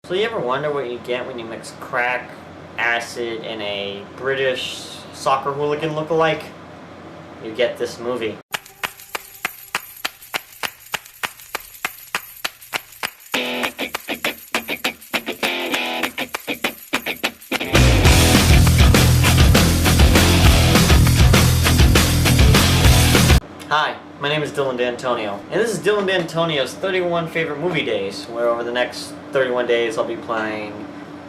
So you ever wonder what you get when you mix crack, acid, and a British soccer hooligan look-alike? You get this movie. Hi, my name is Dylan D'Antonio, and this is Dylan D'Antonio's 31 Favorite Movie Days, where over the next 31 days I'll be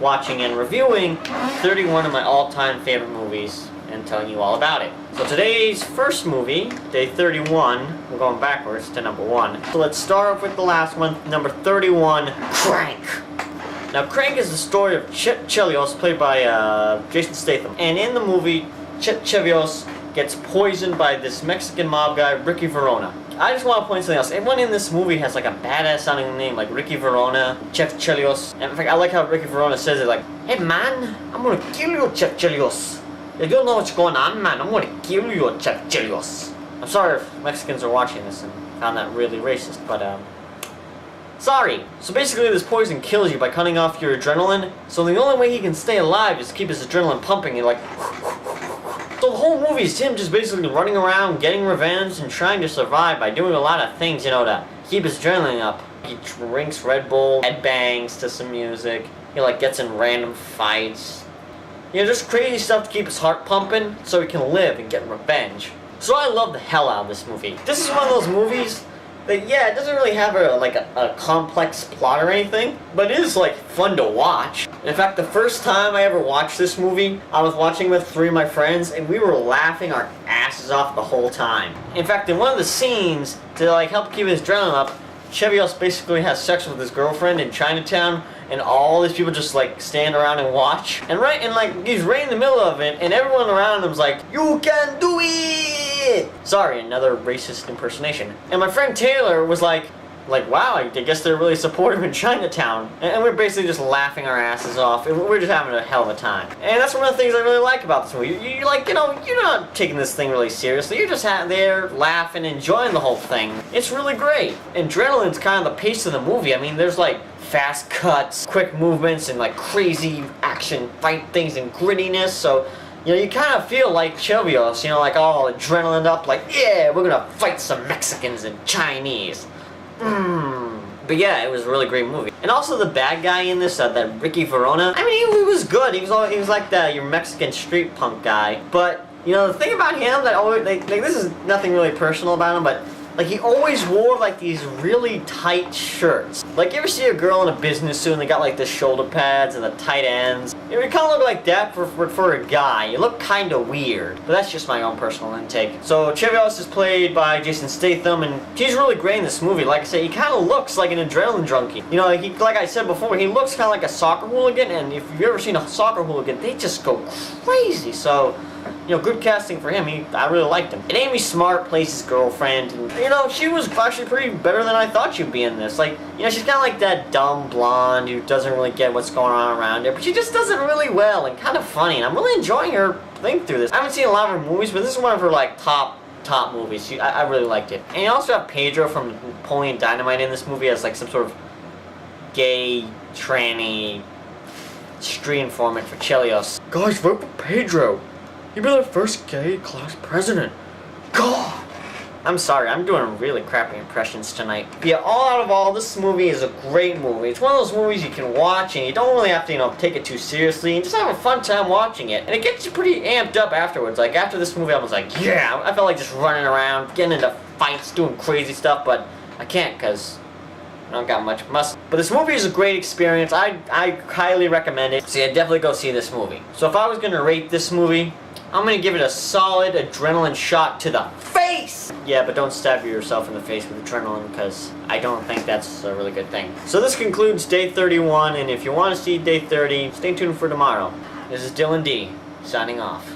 watching and reviewing 31 of my all-time favorite movies and telling you all about it. So today's first movie, day 31, we're going backwards to number 1. So let's start off with the last one, number 31, Crank. Now Crank is the story of Chip Chelios, played by Jason Statham, and in the movie, Chip Chelios gets poisoned by this Mexican mob guy, Ricky Verona. I just want to point something else. Everyone in this movie has like a badass sounding name, like Ricky Verona, Chef Chelios. And in fact, I like how Ricky Verona says it like, "Hey man, I'm gonna kill you, Chef Chelios. You don't know what's going on, man. I'm gonna kill you, Chef Chelios." I'm sorry if Mexicans are watching this and found that really racist, but sorry. So basically this poison kills you by cutting off your adrenaline, so the only way he can stay alive is to keep his adrenaline pumping and like so the whole movie is him just basically running around, getting revenge, and trying to survive by doing a lot of things, you know, to keep his adrenaline up. He drinks Red Bull, headbangs to some music, he like gets in random fights. You know, just crazy stuff to keep his heart pumping so he can live and get revenge. So I love the hell out of this movie. This is one of those movies that, yeah, it doesn't really have a complex plot or anything, but it is like fun to watch. In fact, the first time I ever watched this movie, I was watching with 3 of my friends, and we were laughing our asses off the whole time. In fact, in one of the scenes, to like help keep his adrenaline up, Chelios basically has sex with his girlfriend in Chinatown, and all these people just like stand around and watch. And he's right in the middle of it, and everyone around him's like, "You can do it!" Sorry, another racist impersonation. And my friend Taylor was like, wow, I guess they're really supportive in Chinatown. And we're basically just laughing our asses off, and we're just having a hell of a time. And that's one of the things I really like about this movie. You're like, you know, you're not taking this thing really seriously. You're just there, laughing, enjoying the whole thing. It's really great. Adrenaline's kind of the pace of the movie. I mean, there's like fast cuts, quick movements, and like crazy action fight things and grittiness, so you know, you kind of feel like Chelios, you know, like all adrenaline up, like, yeah, we're gonna fight some Mexicans and Chinese. But yeah, it was a really great movie. And also the bad guy in this, that Ricky Verona, I mean, he was good. He was like your Mexican street punk guy. But, you know, the thing about him that always, like this is nothing really personal about him, but like he always wore like these really tight shirts. Like you ever see a girl in a business suit and they got like the shoulder pads and the tight ends? It would kind of look like that for a guy. You look kind of weird. But that's just my own personal intake. So Chelios is played by Jason Statham, and he's really great in this movie. Like I say, he kind of looks like an adrenaline junkie. You know, like I said before, he looks kind of like a soccer hooligan, and if you've ever seen a soccer hooligan, they just go crazy. So, you know, good casting for him. I really liked him. And Amy Smart plays his girlfriend, and, you know, she was actually pretty better than I thought she'd be in this. Like, you know, she's kind of like that dumb blonde who doesn't really get what's going on around her, but she just does it really well and kind of funny, and I'm really enjoying her thing through this. I haven't seen a lot of her movies, but this is one of her, like, top movies. I really liked it. And you also have Pedro from Napoleon Dynamite in this movie as, like, some sort of gay, tranny street informant for Chelios. Guys, vote for Pedro. He'd be the first gay class president. God! I'm sorry, I'm doing really crappy impressions tonight. But yeah, all out of all, this movie is a great movie. It's one of those movies you can watch and you don't really have to, you know, take it too seriously and just have a fun time watching it. And it gets you pretty amped up afterwards. Like, after this movie, I was like, yeah! I felt like just running around, getting into fights, doing crazy stuff, but I can't because I don't got much muscle. But this movie is a great experience. I highly recommend it. So yeah, definitely go see this movie. So if I was going to rate this movie, I'm going to give it a solid adrenaline shot to the face! Yeah, but don't stab yourself in the face with adrenaline, because I don't think that's a really good thing. So this concludes day 31, and if you want to see day 30, stay tuned for tomorrow. This is Dylan D, signing off.